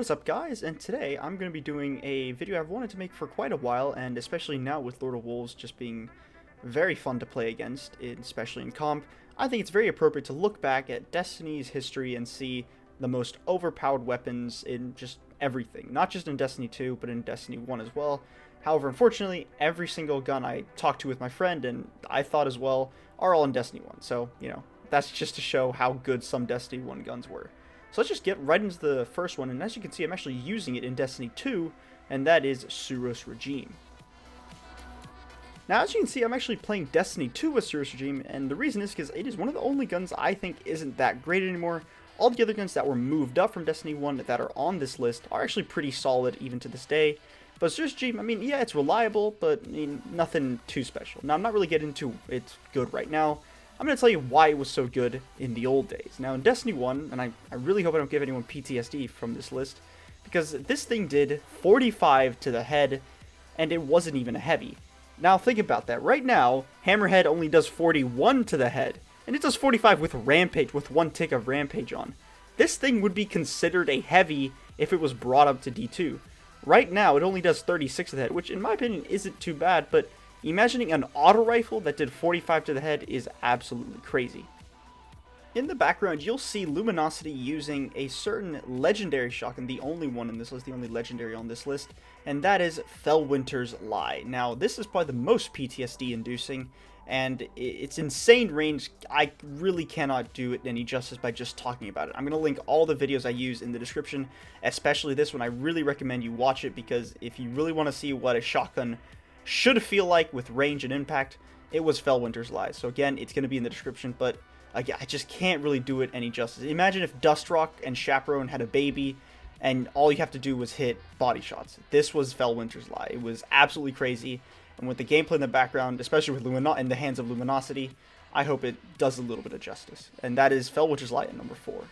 What is up, guys? And today I'm going to be doing a video I've wanted to make for quite a while, and especially now with Lord of Wolves just being very fun to play against, especially in comp. I think it's very appropriate to look back at Destiny's history and see the most overpowered weapons in just everything. Not just in Destiny 2, but in Destiny 1 as well. However, unfortunately, every single gun I talked to with my friend, and I thought as well, are all in Destiny 1. So, that's just to show how good some Destiny 1 guns were. So let's just get right into the first one, and as you can see, I'm actually using it in Destiny 2, and that is Surah's Regime. Now, as you can see, I'm actually playing Destiny 2 with Surah's Regime, and the reason is because it is one of the only guns I think isn't that great anymore. All the other guns that were moved up from Destiny 1 that are on this list are actually pretty solid even to this day. But Surah's Regime, yeah, it's reliable, but nothing too special. Now, I'm not really getting into it's good right now. I'm going to tell you why it was so good in the old days. Now, in Destiny 1, and I really hope I don't give anyone PTSD from this list, because this thing did 45 to the head, and it wasn't even a heavy. Now, think about that. Right now, Hammerhead only does 41 to the head, and it does 45 with Rampage, with one tick of Rampage on. This thing would be considered a heavy if it was brought up to D2. Right now, it only does 36 to the head, which in my opinion isn't too bad, but imagining an auto rifle that did 45 to the head is absolutely crazy. In the background, you'll see Luminosity using a certain legendary shotgun, the only one in this list, the only legendary on this list, and that is Felwinter's Lie. Now, this is probably the most PTSD inducing, and it's insane range. I really cannot do it any justice by just talking about it. I'm going to link all the videos I use in the description, especially this one. I really recommend you watch it, because if you really want to see what a shotgun should feel like with range and impact, it was Felwinter's Lie. So again, it's going to be in the description, but again, I just can't really do it any justice. Imagine if Dustrock and Chaperone had a baby, and all you have to do was hit body shots. This was Felwinter's Lie. It was absolutely crazy, and with the gameplay in the background, especially with in the hands of Luminosity, I hope it does a little bit of justice. And that is Felwinter's Lie at number 4.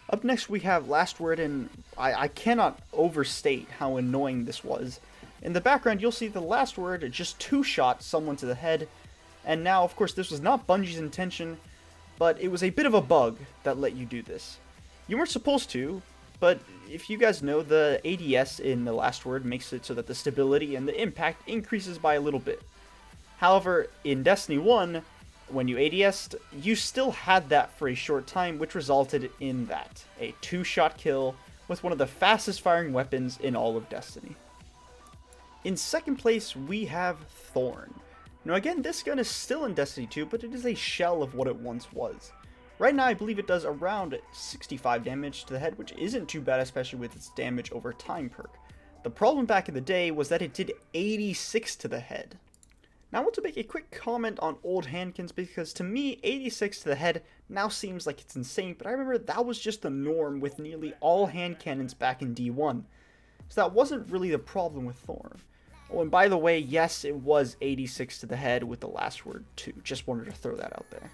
Up next, we have Last Word, and I cannot overstate how annoying this was. In the background, you'll see the Last Word just two-shot someone to the head, and now, of course, this was not Bungie's intention, but it was a bit of a bug that let you do this. You weren't supposed to, but if you guys know, the ADS in the Last Word makes it so that the stability and the impact increases by a little bit. However, in Destiny 1, when you ADS'd, you still had that for a short time, which resulted in that, a two-shot kill with one of the fastest firing weapons in all of Destiny. In second place, we have Thorn. Now again, this gun is still in Destiny 2, but it is a shell of what it once was. Right now, I believe it does around 65 damage to the head, which isn't too bad, especially with its damage over time perk. The problem back in the day was that it did 86 to the head. Now I want to make a quick comment on old handguns, because to me, 86 to the head now seems like it's insane, but I remember that was just the norm with nearly all hand cannons back in D1. So that wasn't really the problem with Thorn. Oh, and by the way, yes, it was 86 to the head with the Last Word too. Just wanted to throw that out there.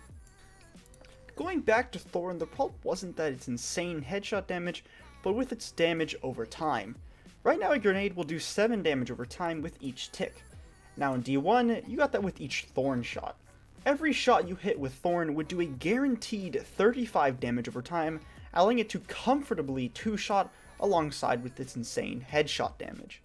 Going back to Thorn, the problem wasn't that it's insane headshot damage, but with its damage over time. Right now, a grenade will do 7 damage over time with each tick. Now in D1, you got that with each Thorn shot. Every shot you hit with Thorn would do a guaranteed 35 damage over time, allowing it to comfortably two-shot alongside with its insane headshot damage.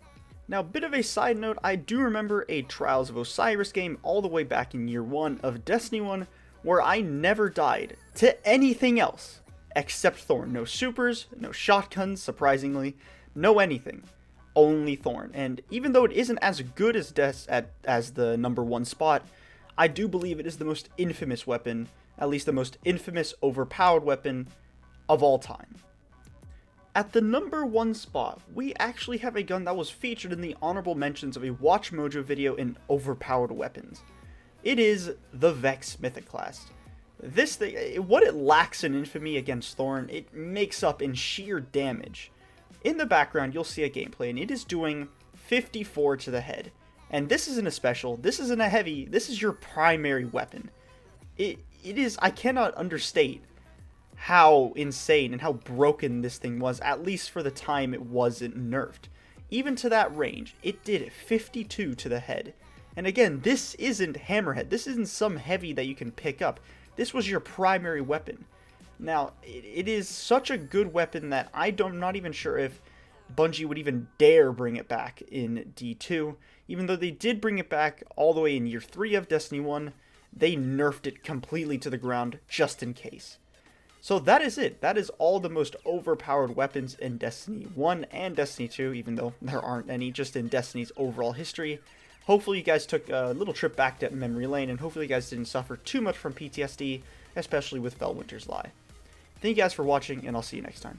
Now, bit of a side note, I do remember a Trials of Osiris game all the way back in year 1 of Destiny 1, where I never died to anything else except Thorn. No supers, no shotguns, surprisingly, no anything. Only Thorn. And even though it isn't as good as as the number 1 spot, I do believe it is the most infamous weapon, at least the most infamous overpowered weapon of all time. At the number 1 spot, we actually have a gun that was featured in the honorable mentions of a Watch Mojo video in overpowered weapons. It is the Vex Mythoclast. This thing, what it lacks in infamy against Thorn, it makes up in sheer damage. In the background, you'll see a gameplay, and it is doing 54 to the head. And this isn't a special, this isn't a heavy, this is your primary weapon. It is, I cannot understate how insane and how broken this thing was, at least for the time it wasn't nerfed. Even to that range, it did 52 to the head. And again, this isn't Hammerhead, this isn't some heavy that you can pick up. This was your primary weapon. Now, it is such a good weapon that I'm not even sure if Bungie would even dare bring it back in D2. Even though they did bring it back all the way in year 3 of Destiny 1, they nerfed it completely to the ground just in case. So that is it. That is all the most overpowered weapons in Destiny 1 and Destiny 2, even though there aren't any, just in Destiny's overall history. Hopefully you guys took a little trip back to memory lane, and hopefully you guys didn't suffer too much from PTSD, especially with Felwinter's Lie. Thank you guys for watching, and I'll see you next time.